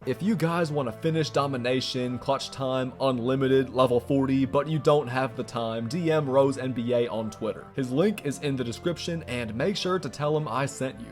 If you guys want to finish domination, clutch time, unlimited, level 40, but you don't have the time, DM Rose NBA on Twitter. His link is in the description, and make sure to tell him I sent you.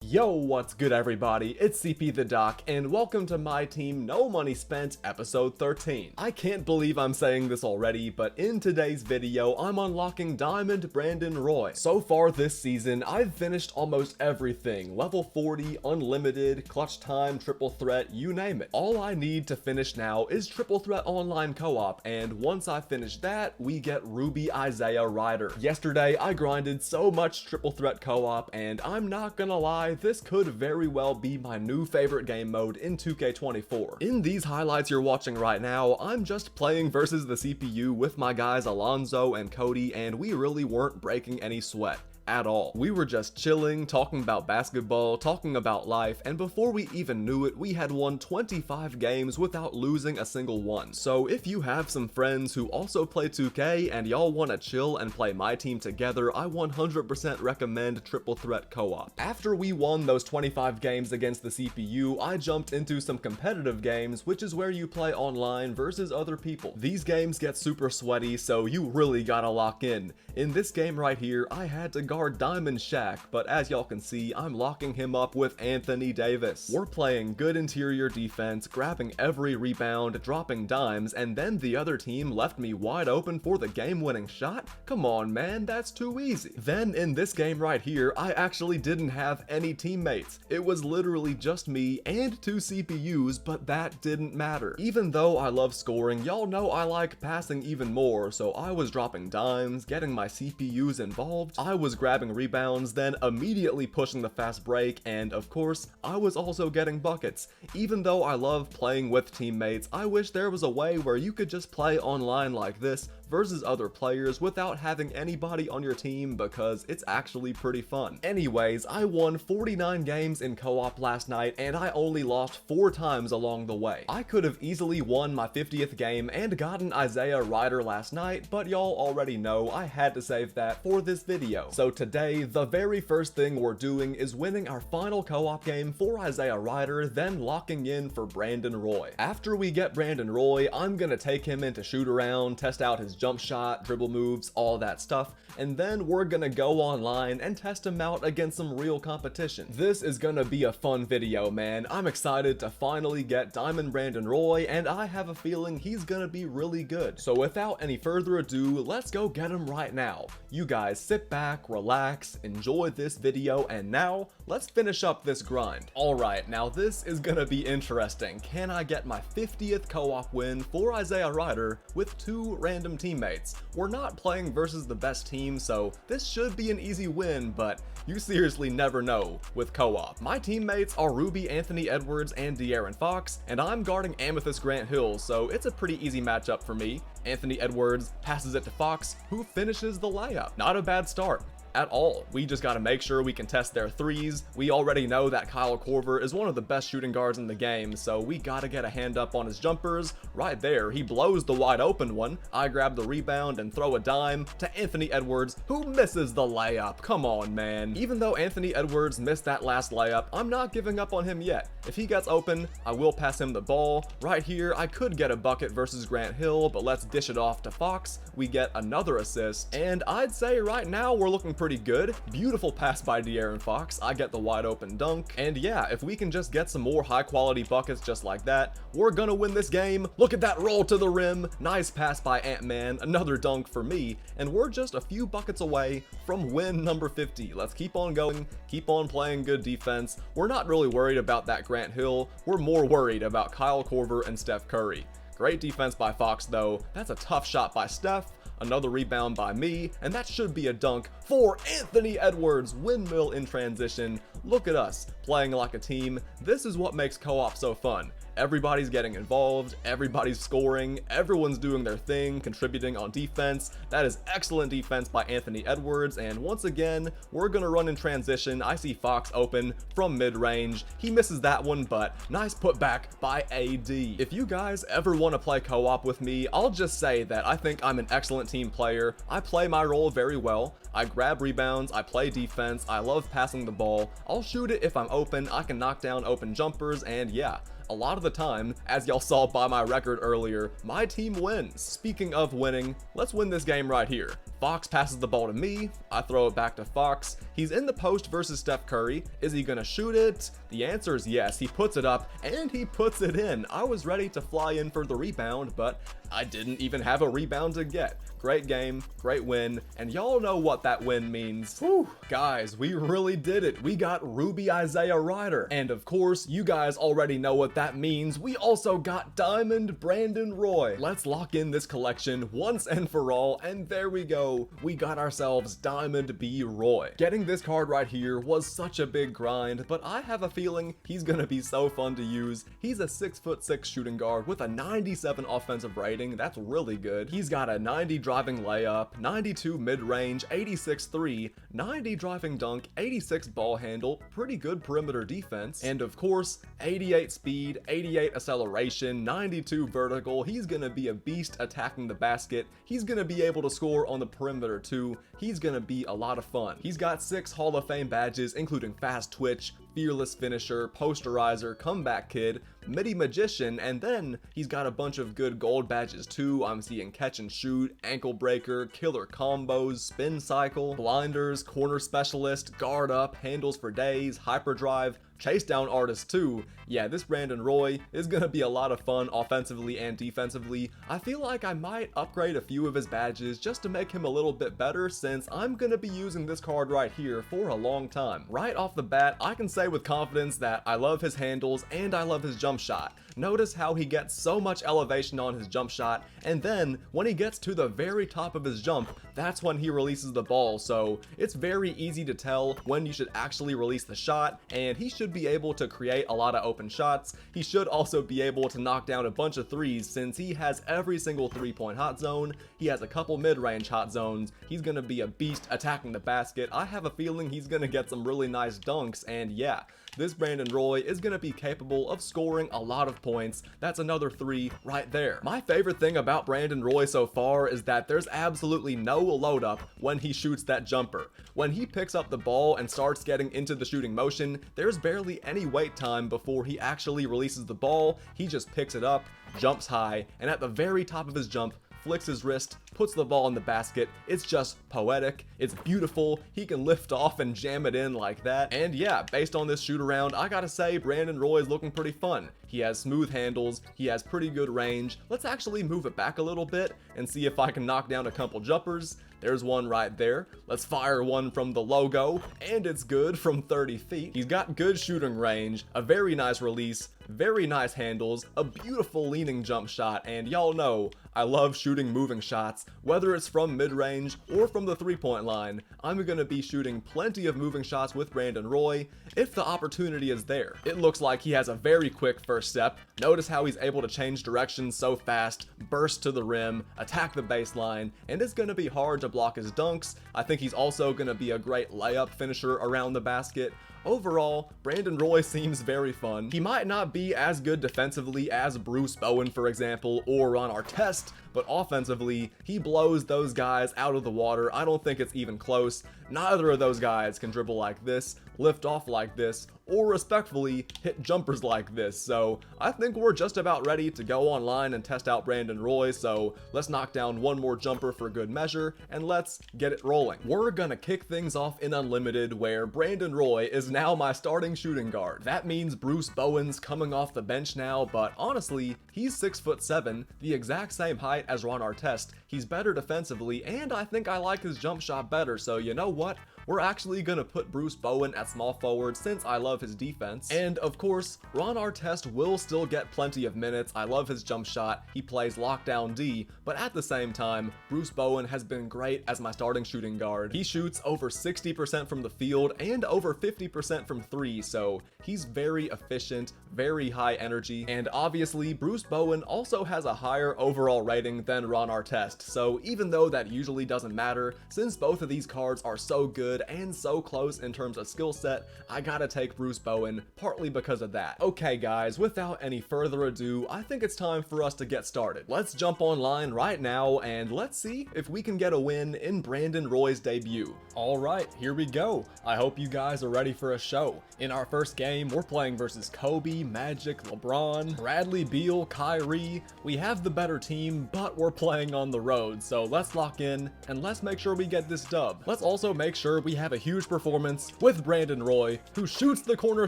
Yo, what's good everybody, it's CP the Doc, and welcome to my team No Money Spent episode 13. I can't believe I'm saying this already, but in today's video, I'm unlocking Diamond Brandon Roy. So far this season, I've finished almost everything, level 40, unlimited, clutch time, triple threat, you name it. All I need to finish now is triple threat online co-op, and once I finish that, we get Ruby Isaiah Ryder. Yesterday, I grinded so much triple threat co-op, and I'm not gonna lie, this could very well be my new favorite game mode in 2K24. In these highlights you're watching right now, I'm just playing versus the CPU with my guys Alonzo and Cody, and we really weren't breaking any sweat at all. We were just chilling, talking about basketball, talking about life, and before we even knew it, we had won 25 games without losing a single one. So if you have some friends who also play 2K and y'all want to chill and play my team together, I 100% recommend Triple Threat Co-op. After we won those 25 games against the CPU, I jumped into some competitive games, which is where you play online versus other people. These games get super sweaty, so you really gotta lock in. In this game right here, I had to guard Diamond Shaq, but as y'all can see, I'm locking him up with Anthony Davis. We're playing good interior defense, grabbing every rebound, dropping dimes, and then the other team left me wide open for the game-winning shot? Come on, man, that's too easy. Then in this game right here, I actually didn't have any teammates. It was literally just me and two CPUs, but that didn't matter. Even though I love scoring, y'all know I like passing even more, so I was dropping dimes, getting my CPUs involved, I was grabbing rebounds, then immediately pushing the fast break, and of course, I was also getting buckets. Even though I love playing with teammates, I wish there was a way where you could just play online like this versus other players without having anybody on your team, because it's actually pretty fun. Anyways, I won 49 games in co-op last night, and I only lost 4 times along the way. I could have easily won my 50th game and gotten Isaiah Ryder last night, but y'all already know I had to save that for this video. So today, the very first thing we're doing is winning our final co-op game for Isaiah Ryder, then locking in for Brandon Roy. After we get Brandon Roy, I'm gonna take him into shoot around, test out his jump shot, dribble moves, all that stuff, and then we're gonna go online and test him out against some real competition. This is gonna be a fun video, man. I'm excited to finally get Diamond Brandon Roy, and I have a feeling he's gonna be really good. So without any further ado, let's go get him right now. You guys sit back, relax, enjoy this video, and now let's finish up this grind. Alright, now this is gonna be interesting. Can I get my 50th co-op win for Isaiah Ryder with 2 random teammates? We're not playing versus the best team, so this should be an easy win, but you seriously never know with co-op. My teammates are Ruby Anthony Edwards and De'Aaron Fox, and I'm guarding Amethyst Grant Hill, so it's a pretty easy matchup for me. Anthony Edwards passes it to Fox, who finishes the layup. Not a bad start at all. We just got to make sure we can test their threes. We already know that Kyle Korver is one of the best shooting guards in the game, so we got to get a hand up on his jumpers. Right there, he blows the wide open one. I grab the rebound and throw a dime to Anthony Edwards, who misses the layup. Come on, man. Even though Anthony Edwards missed that last layup, I'm not giving up on him yet. If he gets open, I will pass him the ball. Right here, I could get a bucket versus Grant Hill, but let's dish it off to Fox. We get another assist, and I'd say right now we're looking pretty good. Beautiful pass by De'Aaron Fox. I get the wide open dunk. And yeah, if we can just get some more high quality buckets just like that, we're gonna win this game. Look at that roll to the rim. Nice pass by Ant-Man. Another dunk for me. And we're just a few buckets away from win number 50. Let's keep on going. Keep on playing good defense. We're not really worried about that Grant Hill. We're more worried about Kyle Korver and Steph Curry. Great defense by Fox though. That's a tough shot by Steph. Another rebound by me, and that should be a dunk for Anthony Edwards. Windmill in transition. Look at us playing like a team. This is what makes co-op so fun. Everybody's getting involved, everybody's scoring, everyone's doing their thing, contributing on defense. That is excellent defense by Anthony Edwards, and once again, we're gonna run in transition. I see Fox open from mid-range. He misses that one, but nice putback by AD. If you guys ever want to play co-op with me, I'll just say that I think I'm an excellent team player. I play my role very well. I grab rebounds, I play defense, I love passing the ball. I'll shoot it if I'm open, I can knock down open jumpers, and yeah, a lot of the time, as y'all saw by my record earlier, my team wins. Speaking of winning, let's win this game right here. Fox passes the ball to me, I throw it back to Fox. He's in the post versus Steph Curry. Is he gonna shoot it? The answer is yes. He puts it up and he puts it in. I was ready to fly in for the rebound, but I didn't even have a rebound to get. Great game, great win, and y'all know what that win means. Whew, guys, we really did it. We got Ruby Isaiah Ryder. And of course, you guys already know what that means. We also got Diamond Brandon Roy. Let's lock in this collection once and for all, and there we go. We got ourselves Diamond B Roy. Getting this card right here was such a big grind, but I have a feeling he's gonna be so fun to use. He's a 6'6" shooting guard with a 97 offensive rating. That's really good. He's got a 90 driving layup, 92 mid-range, 86 3, 90 driving dunk, 86 ball handle, pretty good perimeter defense, and of course, 88 speed, 88 acceleration, 92 vertical. He's gonna be a beast attacking the basket. He's gonna be able to score on the perimeter too. He's gonna be a lot of fun. He's got 6 Hall of Fame badges, including Fast Twitch, Fearless Finisher, Posterizer, Comeback Kid, Midi Magician, and then he's got a bunch of good gold badges too. I'm seeing Catch and Shoot, Ankle Breaker, Killer Combos, Spin Cycle, Blinders, Corner Specialist, Guard Up, Handles for Days, Hyperdrive, Chase Down Artist too. Yeah, this Brandon Roy is gonna be a lot of fun offensively and defensively. I feel like I might upgrade a few of his badges just to make him a little bit better, since I'm gonna be using this card right here for a long time. Right off the bat, I can say with confidence that I love his handles and I love his jump shot. Notice how he gets so much elevation on his jump shot, and then when he gets to the very top of his jump, that's when he releases the ball, so it's very easy to tell when you should actually release the shot, and he should be able to create a lot of open shots. He should also be able to knock down a bunch of threes, since he has every single 3-point hot zone. He has a couple mid-range hot zones. He's gonna be a beast attacking the basket. I have a feeling he's gonna get some really nice dunks, and yeah, this Brandon Roy is going to be capable of scoring a lot of points. That's another 3 right there. My favorite thing about Brandon Roy so far is that there's absolutely no load up when he shoots that jumper. When he picks up the ball and starts getting into the shooting motion, there's barely any wait time before he actually releases the ball. He just picks it up, jumps high, and at the very top of his jump, flicks his wrist, puts the ball in the basket. It's just poetic. It's beautiful. He can lift off and jam it in like that. And yeah, based on this shoot around, I gotta say Brandon Roy is looking pretty fun. He has smooth handles. He has pretty good range. Let's actually move it back a little bit and see if I can knock down a couple jumpers. There's one right there. Let's fire one from the logo, and it's good from 30 feet. He's got good shooting range, a very nice release, very nice handles, a beautiful leaning jump shot, and y'all know I love shooting moving shots. Whether it's from mid-range or from the 3-point line, I'm gonna be shooting plenty of moving shots with Brandon Roy if the opportunity is there. It looks like he has a very quick first step. Notice how he's able to change directions so fast, burst to the rim, attack the baseline, and it's gonna be hard to block his dunks. I think he's also gonna be a great layup finisher around the basket. Overall, Brandon Roy seems very fun. He might not be as good defensively as Bruce Bowen, for example, or Ron Artest, but offensively, he blows those guys out of the water. I don't think it's even close. Neither of those guys can dribble like this, lift off like this, or respectfully hit jumpers like this. So I think we're just about ready to go online and test out Brandon Roy. So let's knock down one more jumper for good measure and let's get it rolling. We're gonna kick things off in Unlimited, where Brandon Roy is now my starting shooting guard. That means Bruce Bowen's coming off the bench now, but honestly, he's 6'7", the exact same height as Ron Artest. He's better defensively, and I think I like his jump shot better. So you know what? We're actually gonna put Bruce Bowen at small forward since I love his defense. And of course, Ron Artest will still get plenty of minutes. I love his jump shot. He plays lockdown D, but at the same time, Bruce Bowen has been great as my starting shooting guard. He shoots over 60% from the field and over 50% from 3, so he's very efficient, very high energy, and obviously Bruce Bowen also has a higher overall rating than Ron Artest. So even though that usually doesn't matter, since both of these cards are so good, good and so close in terms of skill set, I gotta take Bruce Bowen, partly because of that. Okay guys, without any further ado, I think it's time for us to get started. Let's jump online right now and let's see if we can get a win in Brandon Roy's debut. Alright, here we go. I hope you guys are ready for a show. In our first game, we're playing versus Kobe, Magic, LeBron, Bradley Beal, Kyrie. We have the better team, but we're playing on the road, so let's lock in and let's make sure we get this dub. Let's also make sure we have a huge performance with Brandon Roy, who shoots the corner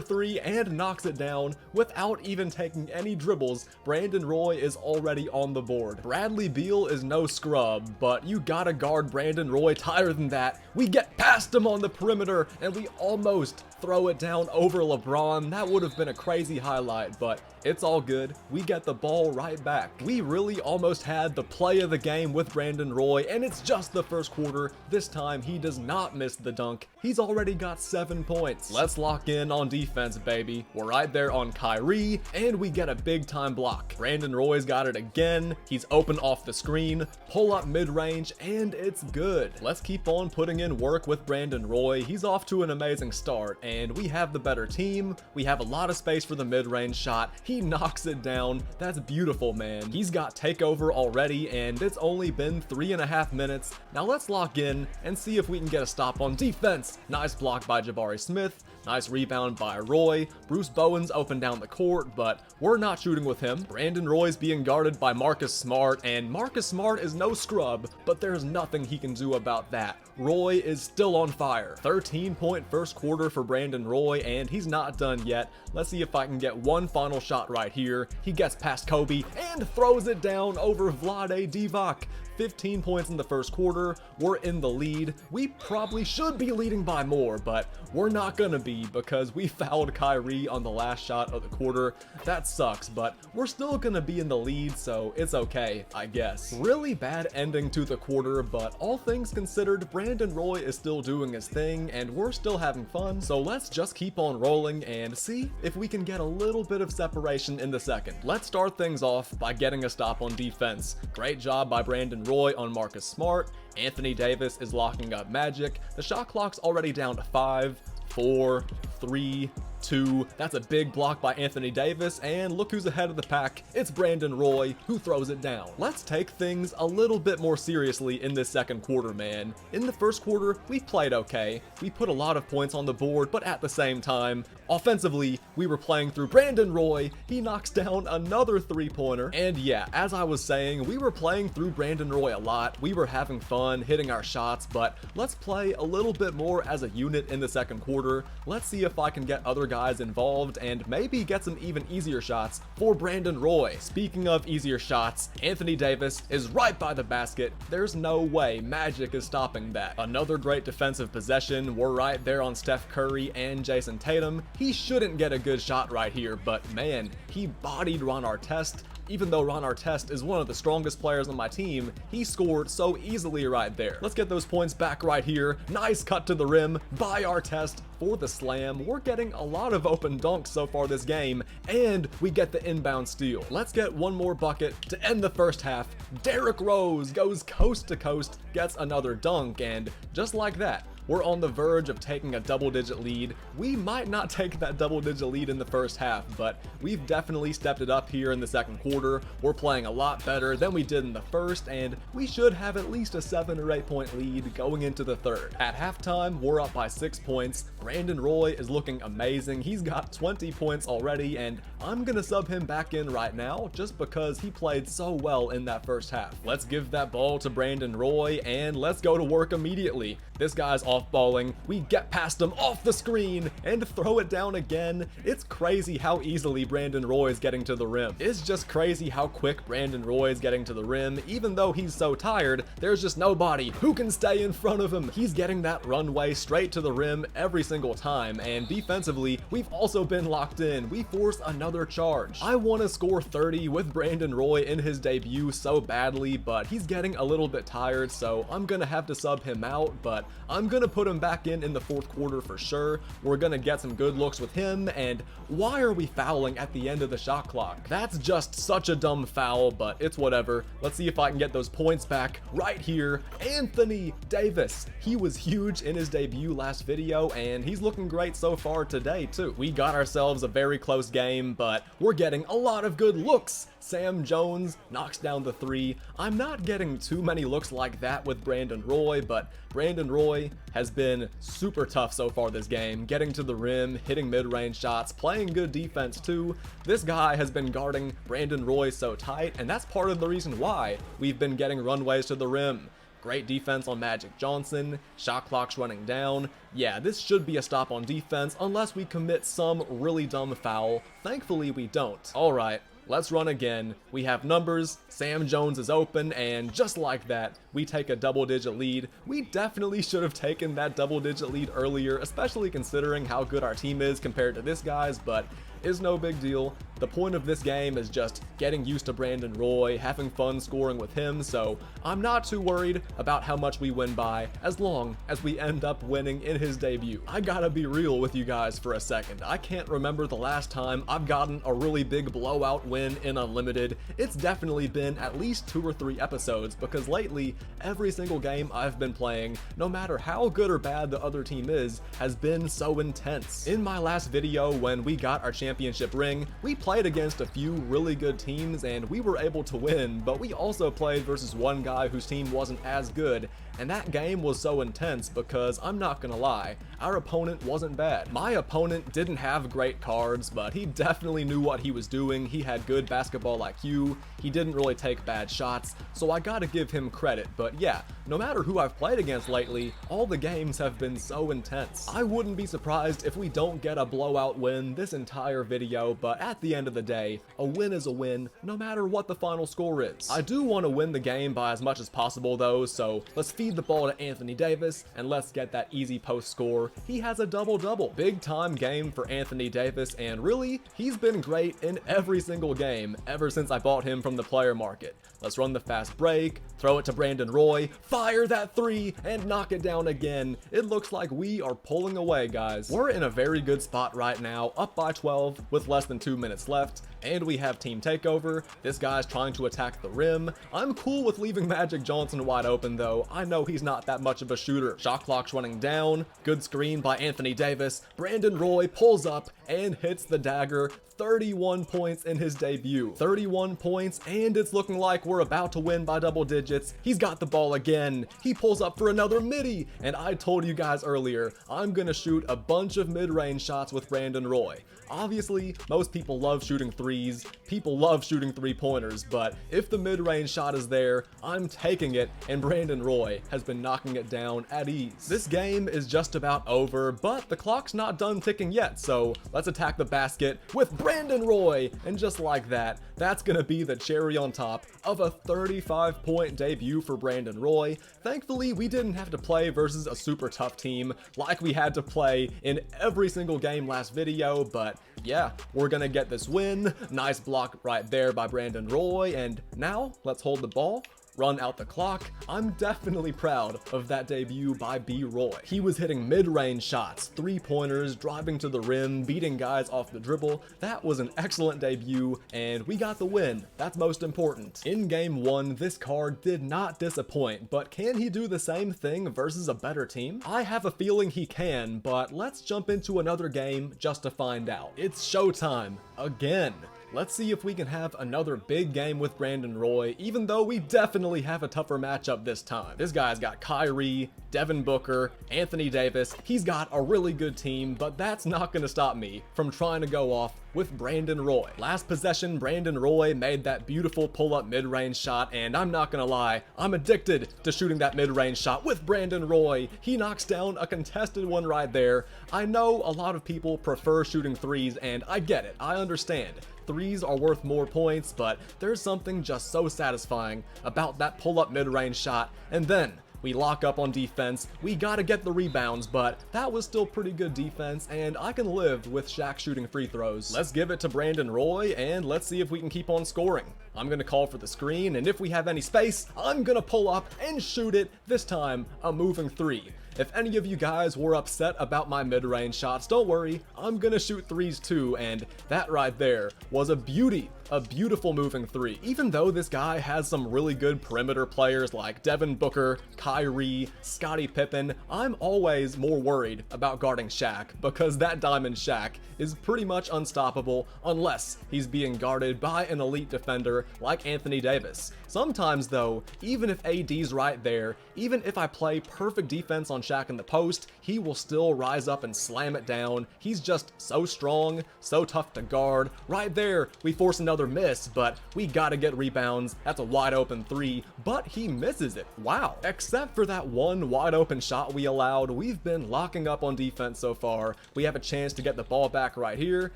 three and knocks it down without even taking any dribbles. Brandon Roy is already on the board. Bradley Beal is no scrub, but you gotta guard Brandon Roy tighter than that. We get past him on the perimeter and we almost throw it down over LeBron. That would have been a crazy highlight, but it's all good. We get the ball right back. We really almost had the play of the game with Brandon Roy, and it's just the first quarter. This time he does not miss the dunk. He's already got 7 points. Let's lock in on defense, baby. We're right there on Kyrie, and we get a big time block. Brandon Roy's got it again. He's open off the screen, pull up mid-range, and it's good. Let's keep on putting in work with Brandon Roy. He's off to an amazing start, and we have the better team. We have a lot of space for the mid-range shot. He knocks it down. That's beautiful, man. He's got takeover already, and it's only been 3.5 minutes. Now let's lock in and see if we can get a stop on defense. Nice block by Jabari Smith. Nice rebound by Roy. Bruce Bowen's open down the court, but we're not shooting with him. Brandon Roy's being guarded by Marcus Smart, and Marcus Smart is no scrub, but there's nothing he can do about that. Roy is still on fire. 13-point first quarter for Brandon Roy, and he's not done yet. Let's see if I can get one final shot right here. He gets past Kobe and throws it down over Vlade Divac. 15 points in the first quarter. We're in the lead. We probably should be leading by more, but we're not gonna be because we fouled Kyrie on the last shot of the quarter. That sucks, but we're still gonna be in the lead, so it's okay, I guess. Really bad ending to the quarter, but all things considered, Brandon Roy is still doing his thing and we're still having fun, so let's just keep on rolling and see if we can get a little bit of separation in the second. Let's start things off by getting a stop on defense. Great job by Brandon Roy on Marcus Smart. Anthony Davis is locking up Magic. The shot clock's already down to 5, 4, 3, 2. That's a big block by Anthony Davis, and look who's ahead of the pack. It's Brandon Roy who throws it down. Let's take things a little bit more seriously in this second quarter, man. In the first quarter, we played okay. We put a lot of points on the board, but at the same time, offensively, we were playing through Brandon Roy. He knocks down another three-pointer, and yeah, as I was saying, we were playing through Brandon Roy a lot. We were having fun, hitting our shots, but let's play a little bit more as a unit in the second quarter. Let's see if I can get other guys involved and maybe get some even easier shots for Brandon Roy. Speaking of easier shots, Anthony Davis is right by the basket. There's no way Magic is stopping that. Another great defensive possession. We're right there on Steph Curry and Jason Tatum. He shouldn't get a good shot right here, but man, he bodied Ron Artest. Even though Ron Artest is one of the strongest players on my team, he scored so easily right there. Let's get those points back right here. Nice cut to the rim by Artest for the slam. We're getting a lot of open dunks so far this game, and we get the inbound steal. Let's get one more bucket to end the first half. Derrick Rose goes coast to coast, gets another dunk, and just like that, we're on the verge of taking a double-digit lead. We might not take that double-digit lead in the first half, but we've definitely stepped it up here in the second quarter. We're playing a lot better than we did in the first, and we should have at least a 7 or 8 point lead going into the third. At halftime, we're up by 6 points. Brandon Roy is looking amazing. He's got 20 points already, and I'm gonna sub him back in right now just because he played so well in that first half. Let's give that ball to Brandon Roy, and let's go to work immediately. This guy's off-balling. We get past him off the screen and throw it down again. It's crazy how easily Brandon Roy is getting to the rim. It's just crazy how quick Brandon Roy is getting to the rim. Even though he's so tired, there's just nobody who can stay in front of him. He's getting that runway straight to the rim every single time, and defensively, we've also been locked in. We force another charge. I want to score 30 with Brandon Roy in his debut so badly, but he's getting a little bit tired, so I'm gonna have to sub him out, but I'm gonna gonna put him back in the fourth quarter for sure. We're gonna get some good looks with him. And why are we fouling at the end of the shot clock? That's just such a dumb foul, but it's whatever. Let's see if I can get those points back right here. Anthony Davis, he was huge in his debut last video, and he's looking great so far today too. We got ourselves a very close game, but we're getting a lot of good looks. Sam Jones knocks down the three. I'm not getting too many looks like that with Brandon Roy, but Brandon Roy has been super tough so far this game, getting to the rim, hitting mid-range shots, playing good defense too. This guy has been guarding Brandon Roy so tight, and that's part of the reason why we've been getting runways to the rim. Great defense on Magic Johnson, shot clock's running down. Yeah, this should be a stop on defense unless we commit some really dumb foul. Thankfully we don't. Alright, let's run again. We have numbers, Sam Jones is open, and just like that, we take a double-digit lead. We definitely should have taken that double-digit lead earlier, especially considering how good our team is compared to this guy's, but it's no big deal. The point of this game is just getting used to Brandon Roy, having fun scoring with him, so I'm not too worried about how much we win by, as long as we end up winning in his debut. I gotta be real with you guys for a second. I can't remember the last time I've gotten a really big blowout win in Unlimited. It's definitely been at least 2 or 3 episodes, because lately, every single game I've been playing, no matter how good or bad the other team is, has been so intense. In my last video, when we got our championship ring, we played against a few really good teams and we were able to win, but we also played versus one guy whose team wasn't as good, and that game was so intense because, I'm not gonna lie, our opponent wasn't bad. My opponent didn't have great cards, but he definitely knew what he was doing. He had good basketball IQ, he didn't really take bad shots, so I gotta give him credit. But yeah, no matter who I've played against lately, all the games have been so intense. I wouldn't be surprised if we don't get a blowout win this entire video, but at the end of the day, a win is a win, no matter what the final score is. I do want to win the game by as much as possible though, so let's feed the ball to Anthony Davis, and let's get that easy post score. He has a double-double. Big time game for Anthony Davis, and really, he's been great in every single game ever since I bought him from the player market. Let's run the fast break, throw it to Brandon Roy, fire that three, and knock it down again. It looks like we are pulling away, guys. We're in a very good spot right now, up by 12 with less than 2 minutes left, and we have team takeover. This guy's trying to attack the rim. I'm cool with leaving Magic Johnson wide open though. I know he's not that much of a shooter. Shot clock's running down. Good screen by Anthony Davis. Brandon Roy pulls up and hits the dagger. 31 points in his debut. 31 points, and it's looking like we're about to win by double digits. He's got the ball again. He pulls up for another midi, and I told you guys earlier, I'm gonna shoot a bunch of mid-range shots with Brandon Roy. Obviously, most people love shooting threes. People love shooting three-pointers, but if the mid-range shot is there, I'm taking it, and Brandon Roy has been knocking it down at ease. This game is just about over, but the clock's not done ticking yet, so let's attack the basket with Brandon Roy, and just like that, that's gonna be the cherry on top of a 35-point debut for Brandon Roy. Thankfully, we didn't have to play versus a super tough team like we had to play in every single game last video, but yeah, we're gonna get this win. Nice block right there by Brandon Roy, and now let's hold the ball, run out the clock. I'm definitely proud of that debut by B. Roy. He was hitting mid-range shots, three-pointers, driving to the rim, beating guys off the dribble. That was an excellent debut, and we got the win. That's most important. In game 1, this card did not disappoint, but can he do the same thing versus a better team? I have a feeling he can, but let's jump into another game just to find out. It's showtime again. Let's see if we can have another big game with Brandon Roy, even though we definitely have a tougher matchup this time. This guy's got Kyrie, Devin Booker, Anthony Davis. He's got a really good team, but that's not going to stop me from trying to go off with Brandon Roy. Last possession, Brandon Roy made that beautiful pull-up mid-range shot, and I'm not gonna lie, I'm addicted to shooting that mid-range shot with Brandon Roy. He knocks down a contested one right there. I know a lot of people prefer shooting threes, and I get it, I understand. Threes are worth more points, but there's something just so satisfying about that pull-up mid-range shot, and then we lock up on defense. We gotta get the rebounds, but that was still pretty good defense, and I can live with Shaq shooting free throws. Let's give it to Brandon Roy, and let's see if we can keep on scoring. I'm gonna call for the screen, and if we have any space, I'm gonna pull up and shoot it, this time a moving three. If any of you guys were upset about my mid-range shots, don't worry, I'm gonna shoot threes too, and that right there was a beauty. A beautiful moving three. Even though this guy has some really good perimeter players like Devin Booker, Kyrie, Scottie Pippen, I'm always more worried about guarding Shaq because that diamond Shaq is pretty much unstoppable unless he's being guarded by an elite defender like Anthony Davis. Sometimes though, even if AD's right there, even if I play perfect defense on Shaq in the post, he will still rise up and slam it down. He's just so strong, so tough to guard. Right there, we force another miss, but we gotta get rebounds. That's a wide open three, but he misses it. Wow. Except for that one wide open shot we allowed, we've been locking up on defense so far. We have a chance to get the ball back right here,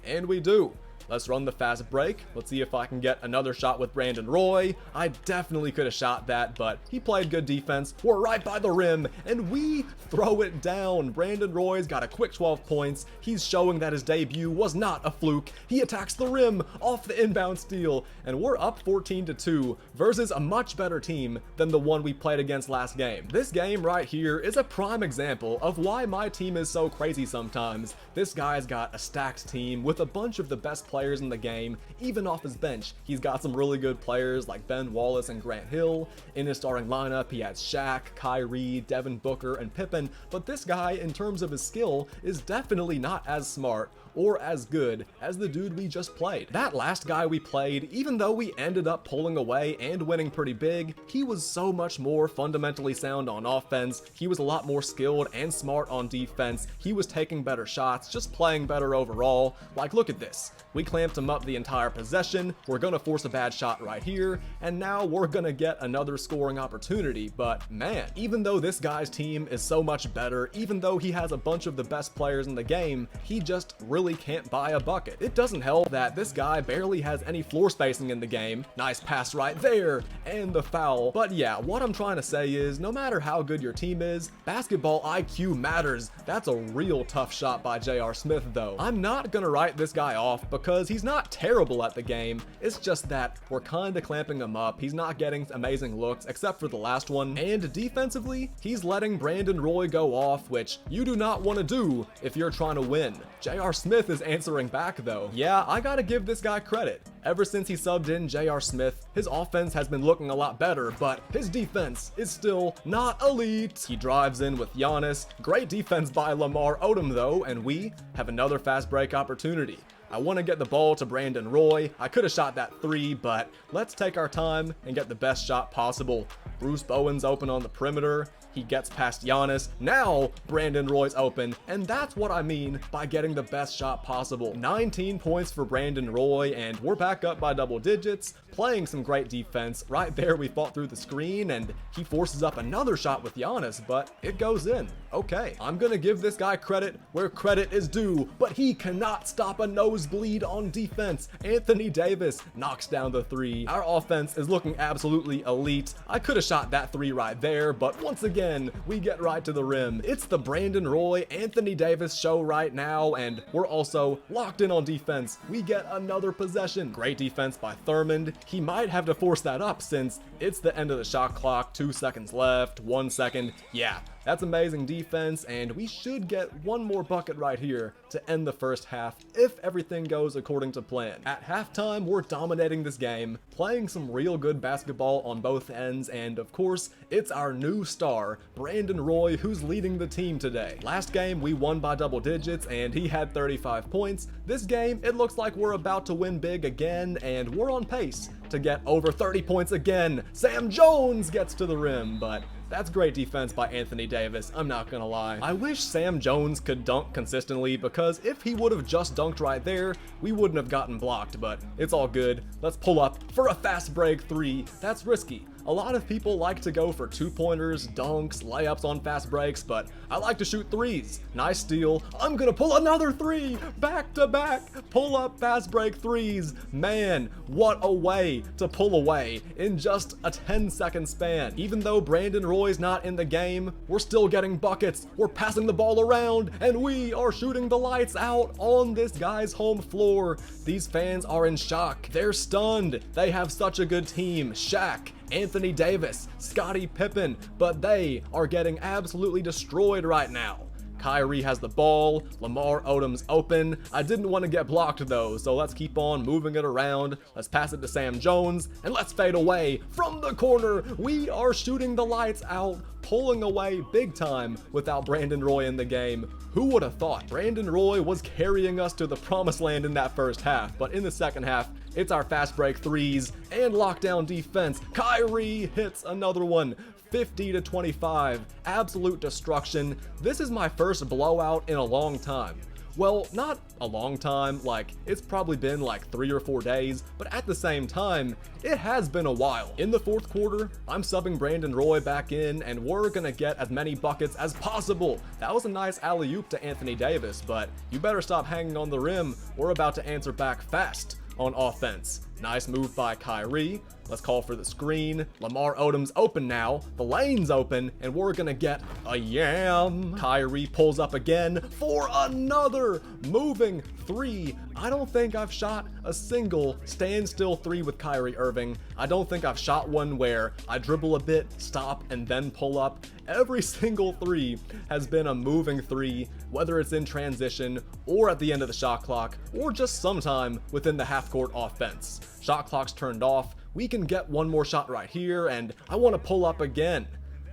and we do. Let's run the fast break. Let's see if I can get another shot with Brandon Roy. I definitely could have shot that, but he played good defense. We're right by the rim, and we throw it down. Brandon Roy's got a quick 12 points. He's showing that his debut was not a fluke. He attacks the rim off the inbound steal, and we're up 14-2 versus a much better team than the one we played against last game. This game right here is a prime example of why my team is so crazy sometimes. This guy's got a stacked team with a bunch of the best players in the game. Even off his bench, he's got some really good players like Ben Wallace and Grant Hill. In his starting lineup, he has Shaq, Kyrie, Devin Booker, and Pippen, but this guy, in terms of his skill, is definitely not as smart or as good as the dude we just played. That last guy we played, even though we ended up pulling away and winning pretty big, he was so much more fundamentally sound on offense. He was a lot more skilled and smart on defense. He was taking better shots, just playing better overall. Like, look at this. We clamped him up the entire possession. We're gonna force a bad shot right here, and now we're gonna get another scoring opportunity. But man, even though this guy's team is so much better, even though he has a bunch of the best players in the game, he just really can't buy a bucket. It doesn't help that this guy barely has any floor spacing in the game. Nice pass right there, and the foul. But yeah, what I'm trying to say is, no matter how good your team is, basketball IQ matters. That's a real tough shot by J.R. Smith though. I'm not gonna write this guy off because he's not terrible at the game. It's just that we're kinda clamping him up. He's not getting amazing looks except for the last one. And defensively, he's letting Brandon Roy go off, which you do not want to do if you're trying to win. J.R. Smith is answering back though. Yeah, I gotta give this guy credit. Ever since he subbed in J.R. Smith, his offense has been looking a lot better, but his defense is still not elite. He drives in with Giannis. Great defense by Lamar Odom though, and we have another fast break opportunity. I want to get the ball to Brandon Roy. I could have shot that three, but let's take our time and get the best shot possible. Bruce Bowen's open on the perimeter. He gets past Giannis. Now Brandon Roy's open, and that's what I mean by getting the best shot possible. 19 points for Brandon Roy, and we're back up by double digits, playing some great defense. Right there, we fought through the screen, and he forces up another shot with Giannis, but it goes in. Okay, I'm gonna give this guy credit where credit is due, but he cannot stop a nosebleed on defense. Anthony Davis knocks down the three. Our offense is looking absolutely elite. I could have shot that three right there, but once again, we get right to the rim. It's the Brandon Roy, Anthony Davis show right now, and we're also locked in on defense. We get another possession. Great defense by Thurmond. He might have to force that up since it's the end of the shot clock. 2 seconds left, 1 second. Yeah, that's amazing defense, and we should get one more bucket right here to end the first half if everything goes according to plan. At halftime, we're dominating this game, playing some real good basketball on both ends, and of course, it's our new star, Brandon Roy, who's leading the team today. Last game, we won by double digits, and he had 35 points. This game, it looks like we're about to win big again, and we're on pace to get over 30 points again. Sam Jones gets to the rim, but that's great defense by Anthony Davis, I'm not gonna lie. I wish Sam Jones could dunk consistently, because if he would have just dunked right there, we wouldn't have gotten blocked, but it's all good. Let's pull up for a fast break three. That's risky. A lot of people like to go for two-pointers, dunks, layups on fast breaks, but I like to shoot threes. Nice steal. I'm gonna pull another three! Back to back! Pull up fast break threes. Man, what a way to pull away in just a 10-second span. Even though Brandon Roy's not in the game, we're still getting buckets. We're passing the ball around, and we are shooting the lights out on this guy's home floor. These fans are in shock. They're stunned. They have such a good team. Shaq, Anthony Davis, Scottie Pippen, but they are getting absolutely destroyed right now. Kyrie has the ball, Lamar Odom's open. I didn't want to get blocked though, so let's keep on moving it around. Let's pass it to Sam Jones, and let's fade away from the corner. We are shooting the lights out, pulling away big time without Brandon Roy in the game. Who would have thought? Brandon Roy was carrying us to the promised land in that first half, but in the second half, it's our fast break threes and lockdown defense. Kyrie hits another one. 50-25, absolute destruction. This is my first blowout in a long time. Well, not a long time, like it's probably been like 3 or 4 days, but at the same time, it has been a while. In the fourth quarter, I'm subbing Brandon Roy back in, and we're gonna get as many buckets as possible. That was a nice alley-oop to Anthony Davis, but you better stop hanging on the rim. We're about to answer back fast on offense. Nice move by Kyrie. Let's call for the screen. Lamar Odom's open now. The lane's open, and we're gonna get a yam. Kyrie pulls up again for another moving three. I don't think I've shot a single standstill three with Kyrie Irving. I don't think I've shot one where I dribble a bit, stop, and then pull up. Every single three has been a moving three, whether it's in transition or at the end of the shot clock or just sometime within the half-court offense. Shot clock's turned off. We can get one more shot right here, and I want to pull up again.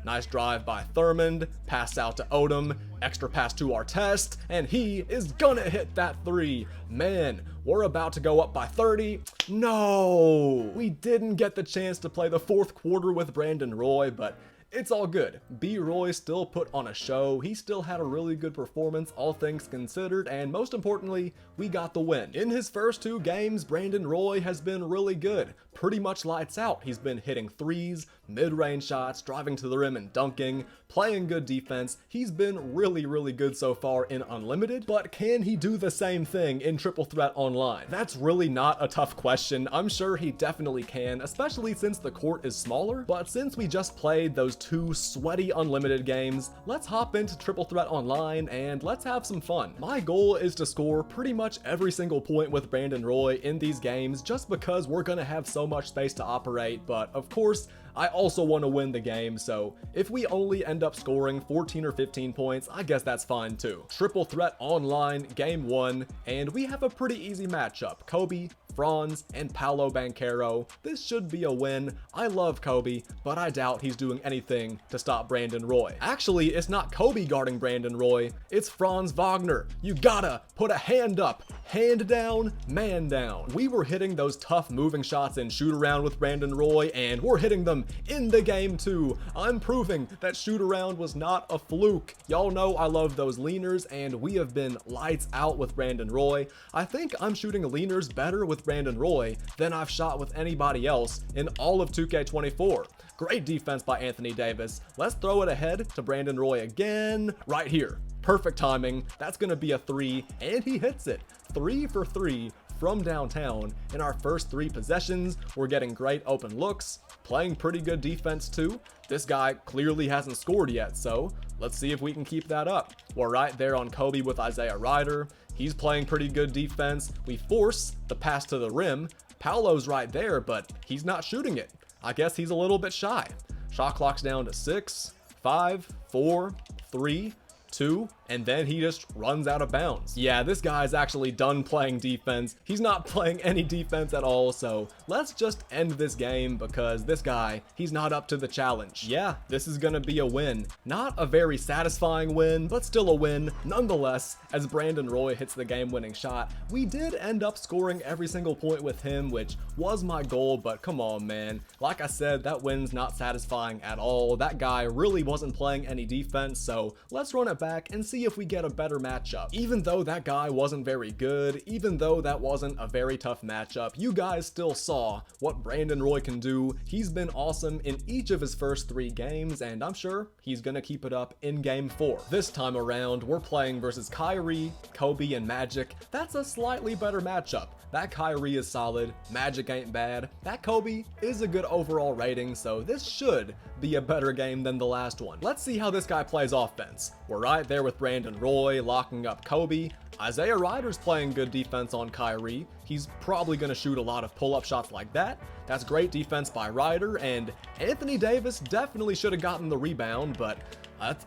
Nice drive by Thurmond, pass out to Odom, extra pass to Artest, and he is gonna hit that three. Man, we're about to go up by 30. No, we didn't get the chance to play the fourth quarter with Brandon Roy, but it's all good. B. Roy still put on a show. He still had a really good performance, all things considered, and most importantly, we got the win. In his first 2 games, Brandon Roy has been really good. Pretty much lights out. He's been hitting threes, mid-range shots, driving to the rim and dunking, playing good defense. He's been really, really good so far in Unlimited, but can he do the same thing in Triple Threat Online? That's really not a tough question. I'm sure he definitely can, especially since the court is smaller, but since we just played those 2 sweaty Unlimited games, let's hop into Triple Threat Online and let's have some fun. My goal is to score pretty much every single point with Brandon Roy in these games just because we're gonna have so much space to operate, but of course, I also want to win the game, so if we only end up scoring 14 or 15 points, I guess that's fine too. Triple Threat Online, Game 1, and we have a pretty easy matchup. Kobe, Franz, and Paolo Banchero. This should be a win. I love Kobe, but I doubt he's doing anything to stop Brandon Roy. Actually, it's not Kobe guarding Brandon Roy, it's Franz Wagner. You gotta put a hand up. Hand down, man down. We were hitting those tough moving shots in shoot around with Brandon Roy, and we're hitting them in the game too. I'm proving that shoot around was not a fluke. Y'all know I love those leaners, and we have been lights out with Brandon Roy. I think I'm shooting leaners better with Brandon Roy than I've shot with anybody else in all of 2K24. Great defense by Anthony Davis. Let's throw it ahead to Brandon Roy again, right here. Perfect timing. That's gonna be a 3, and he hits it. 3 for 3 from downtown in our first 3 possessions. We're getting great open looks, playing pretty good defense too. This guy clearly hasn't scored yet, so let's see if we can keep that up. We're right there on Kobe with Isaiah Ryder. He's playing pretty good defense. We force the pass to the rim. Paolo's right there, but he's not shooting it. I guess he's a little bit shy. Shot clock's down to 6, 5, 4, 3, 2, and then he just runs out of bounds. Yeah, this guy's actually done playing defense. He's not playing any defense at all, so let's just end this game because this guy, he's not up to the challenge. Yeah, this is gonna be a win. Not a very satisfying win, but still a win nonetheless, as Brandon Roy hits the game-winning shot. We did end up scoring every single point with him, which was my goal, but come on, man. Like I said, that win's not satisfying at all. That guy really wasn't playing any defense, so let's run it back and see if we get a better matchup. Even though that guy wasn't very good, even though that wasn't a very tough matchup, you guys still saw what Brandon Roy can do. He's been awesome in each of his first 3 games, and I'm sure he's gonna keep it up in game 4. This time around, we're playing versus Kyrie, Kobe, and Magic. That's a slightly better matchup. That Kyrie is solid, Magic ain't bad. That Kobe is a good overall rating, so this should be a better game than the last one. Let's see how this guy plays offense. We're right there with Brandon Roy locking up Kobe. Isaiah Ryder's playing good defense on Kyrie. He's probably going to shoot a lot of pull-up shots like that. That's great defense by Ryder, and Anthony Davis definitely should have gotten the rebound, but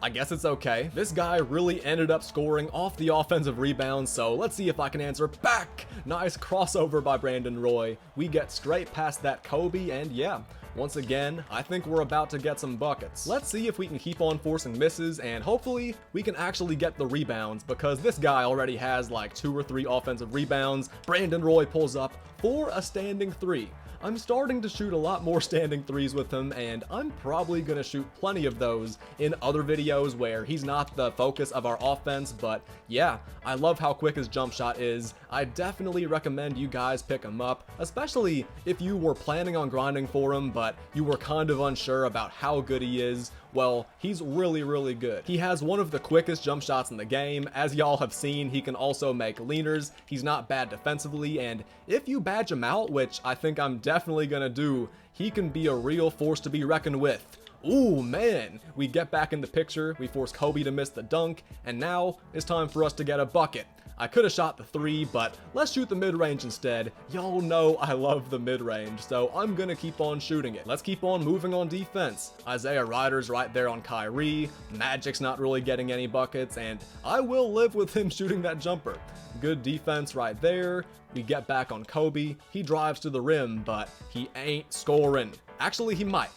I guess it's okay. This guy really ended up scoring off the offensive rebound, so let's see if I can answer back. Nice crossover by Brandon Roy. We get straight past that Kobe, and yeah, once again, I think we're about to get some buckets. Let's see if we can keep on forcing misses, and hopefully we can actually get the rebounds, because this guy already has like 2 or 3 offensive rebounds. Brandon Roy pulls up for a standing 3. I'm starting to shoot a lot more standing 3s with him, and I'm probably going to shoot plenty of those in other videos where he's not the focus of our offense, but yeah, I love how quick his jump shot is. I definitely recommend you guys pick him up, especially if you were planning on grinding for him, but you were kind of unsure about how good he is. Well, he's really, really good. He has one of the quickest jump shots in the game. As y'all have seen, he can also make leaners. He's not bad defensively, and if you badge him out, which I think I'm definitely gonna do, he can be a real force to be reckoned with. Ooh, man, we get back in the picture, we force Kobe to miss the dunk, and now it's time for us to get a bucket. I could have shot the 3, but let's shoot the mid-range instead. Y'all know I love the mid-range, so I'm gonna keep on shooting it. Let's keep on moving on defense. Isaiah Ryder's right there on Kyrie, Magic's not really getting any buckets, and I will live with him shooting that jumper. Good defense right there. We get back on Kobe. He drives to the rim, but he ain't scoring. Actually, he might.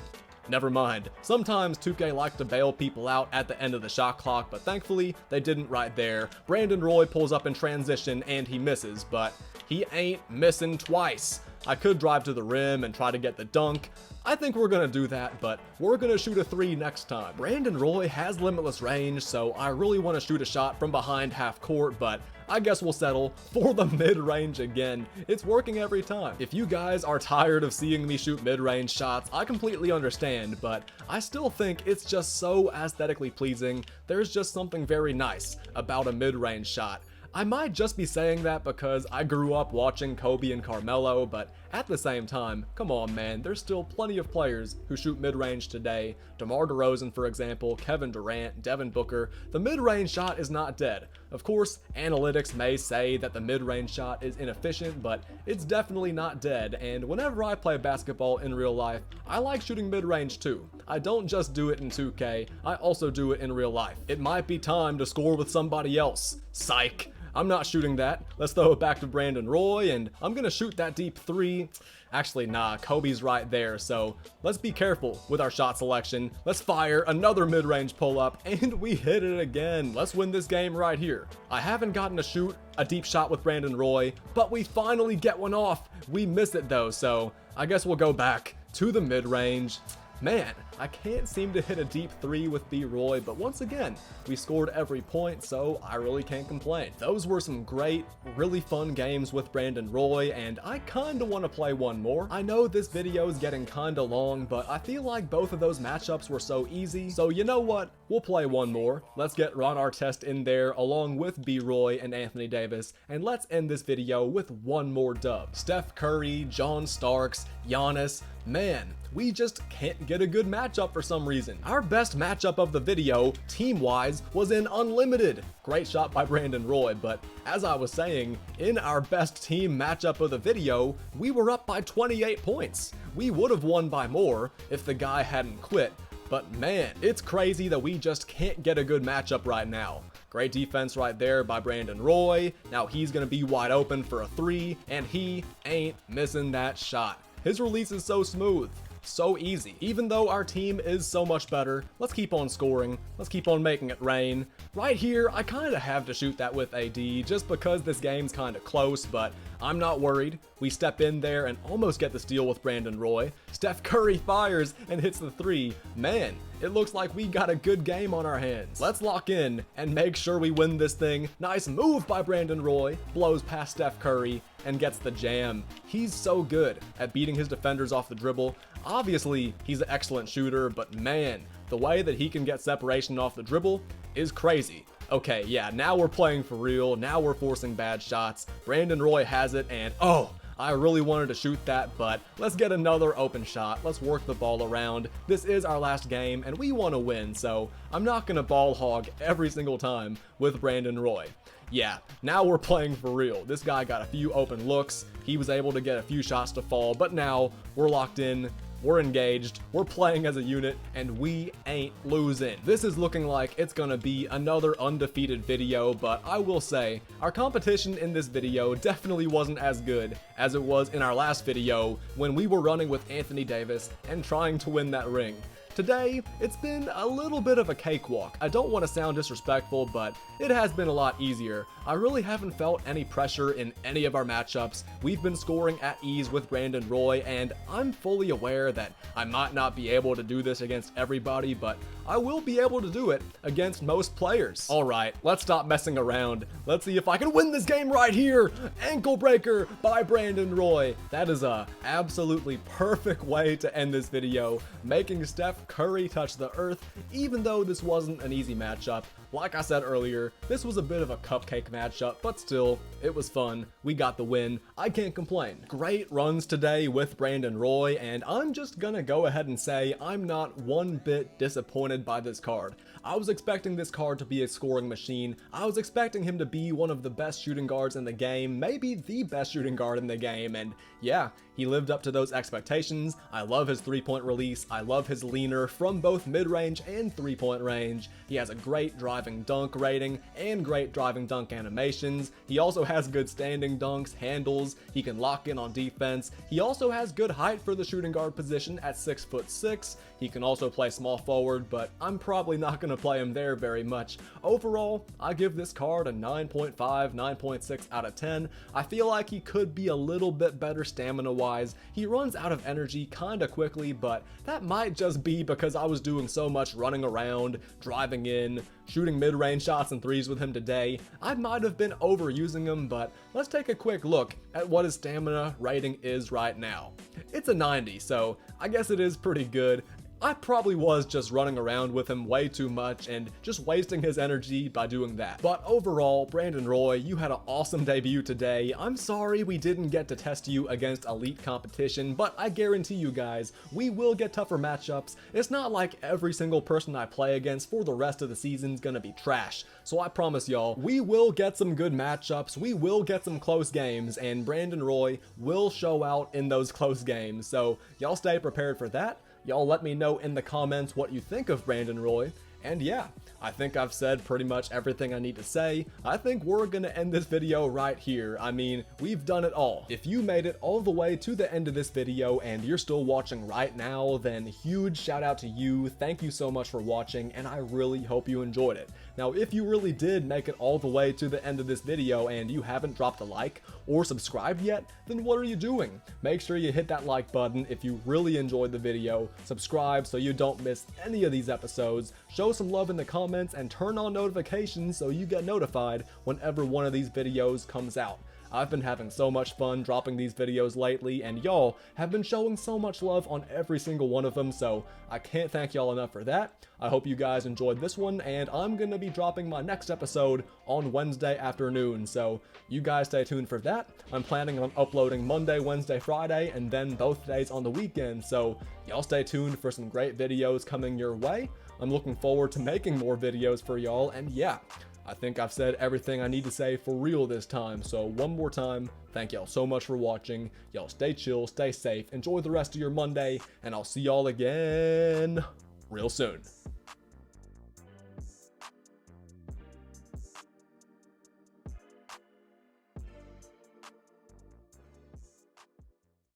Never mind. Sometimes 2K like to bail people out at the end of the shot clock, but thankfully they didn't right there. Brandon Roy pulls up in transition and he misses, but he ain't missing twice. I could drive to the rim and try to get the dunk. I think we're gonna do that, but we're gonna shoot a 3 next time. Brandon Roy has limitless range, so I really want to shoot a shot from behind half court, but I guess we'll settle for the mid-range again. It's working every time. If you guys are tired of seeing me shoot mid-range shots, I completely understand, but I still think it's just so aesthetically pleasing. There's just something very nice about a mid-range shot. I might just be saying that because I grew up watching Kobe and Carmelo, but at the same time, come on man, there's still plenty of players who shoot mid-range today. DeMar DeRozan, for example, Kevin Durant, Devin Booker. The mid-range shot is not dead. Of course, analytics may say that the mid-range shot is inefficient, but it's definitely not dead, and whenever I play basketball in real life, I like shooting mid-range too. I don't just do it in 2K, I also do it in real life. It might be time to score with somebody else. Psych. I'm not shooting that. Let's throw it back to Brandon Roy, and I'm gonna shoot that deep 3. Actually, nah, Kobe's right there, so let's be careful with our shot selection. Let's fire another mid-range pull-up, and we hit it again. Let's win this game right here. I haven't gotten to shoot a deep shot with Brandon Roy, but we finally get one off. We miss it though, so I guess we'll go back to the mid-range. Man, I can't seem to hit a deep 3 with B. Roy, but once again, we scored every point, so I really can't complain. Those were some great, really fun games with Brandon Roy, and I kinda wanna play one more. I know this video is getting kinda long, but I feel like both of those matchups were so easy, so you know what? We'll play one more. Let's get Ron Artest in there along with B. Roy and Anthony Davis, and let's end this video with one more dub. Steph Curry, John Starks, Giannis, man, we just can't get a good matchup for some reason. Our best matchup of the video, team-wise, was in Unlimited. Great shot by Brandon Roy, but as I was saying, in our best team matchup of the video, we were up by 28 points. We would have won by more if the guy hadn't quit, but man, it's crazy that we just can't get a good matchup right now. Great defense right there by Brandon Roy. Now he's gonna be wide open for a 3, and he ain't missing that shot. His release is so smooth. So easy. Even though our team is so much better, let's keep on scoring. Let's keep on making it rain. Right here, I kind of have to shoot that with AD just because this game's kind of close, but I'm not worried. We step in there and almost get the steal with Brandon Roy. Steph Curry fires and hits the 3. Man, it looks like we got a good game on our hands. Let's lock in and make sure we win this thing. Nice move by Brandon Roy. Blows past Steph Curry and gets the jam. He's so good at beating his defenders off the dribble. Obviously, he's an excellent shooter, but man, the way that he can get separation off the dribble is crazy. Okay, yeah, now we're playing for real. Now we're forcing bad shots. Brandon Roy has it, and oh, I really wanted to shoot that, but let's get another open shot. Let's work the ball around. This is our last game, and we want to win, so I'm not going to ball hog every single time with Brandon Roy. Yeah, now we're playing for real. This guy got a few open looks. He was able to get a few shots to fall, but now we're locked in. We're engaged, we're playing as a unit, and we ain't losing. This is looking like it's gonna be another undefeated video, but I will say, our competition in this video definitely wasn't as good as it was in our last video when we were running with Anthony Davis and trying to win that ring. Today, it's been a little bit of a cakewalk. I don't want to sound disrespectful, but it has been a lot easier. I really haven't felt any pressure in any of our matchups. We've been scoring at ease with Brandon Roy, and I'm fully aware that I might not be able to do this against everybody, but I will be able to do it against most players. Alright, let's stop messing around. Let's see if I can win this game right here! Ankle breaker by Brandon Roy. That is a absolutely perfect way to end this video, making Steph Curry touch the earth, even though this wasn't an easy matchup. Like I said earlier, this was a bit of a cupcake matchup, but still, it was fun. We got the win. I can't complain. Great runs today with Brandon Roy, and I'm just gonna go ahead and say I'm not one bit disappointed by this card. I was expecting this card to be a scoring machine. I was expecting him to be one of the best shooting guards in the game, maybe the best shooting guard in the game, and yeah, he lived up to those expectations. I love his three-point release. I love his leaner from both mid-range and three-point range. He has a great driving dunk rating and great driving dunk animations. He also has good standing dunks, handles. He can lock in on defense. He also has good height for the shooting guard position at 6'6". He can also play small forward, but I'm probably not going to play him there very much. Overall, I give this card a 9.5, 9.6 out of 10. I feel like he could be a little bit better stamina-wise. He runs out of energy kinda quickly, but that might just be because I was doing so much running around, driving in, shooting mid-range shots and threes with him today. I might have been overusing him, but let's take a quick look at what his stamina rating is right now. It's a 90, so I guess it is pretty good. I probably was just running around with him way too much and just wasting his energy by doing that. But overall, Brandon Roy, you had an awesome debut today. I'm sorry we didn't get to test you against elite competition, but I guarantee you guys, we will get tougher matchups. It's not like every single person I play against for the rest of the season's gonna be trash. So I promise y'all, we will get some good matchups, we will get some close games, and Brandon Roy will show out in those close games. So y'all stay prepared for that. Y'all let me know in the comments what you think of Brandon Roy. And yeah, I think I've said pretty much everything I need to say. I think we're gonna end this video right here. I mean, we've done it all. If you made it all the way to the end of this video and you're still watching right now, then huge shout out to you. Thank you so much for watching, and I really hope you enjoyed it. Now, if you really did make it all the way to the end of this video and you haven't dropped a like or subscribed yet, then what are you doing? Make sure you hit that like button if you really enjoyed the video, subscribe so you don't miss any of these episodes, show some love in the comments, and turn on notifications so you get notified whenever one of these videos comes out. I've been having so much fun dropping these videos lately, and y'all have been showing so much love on every single one of them, so I can't thank y'all enough for that. I hope you guys enjoyed this one, and I'm gonna be dropping my next episode on Wednesday afternoon, so you guys stay tuned for that. I'm planning on uploading Monday, Wednesday, Friday, and then both days on the weekend, so y'all stay tuned for some great videos coming your way. I'm looking forward to making more videos for y'all, and yeah, I think I've said everything I need to say for real this time, so one more time, thank y'all so much for watching. Y'all stay chill, stay safe, enjoy the rest of your Monday, and I'll see y'all again real soon.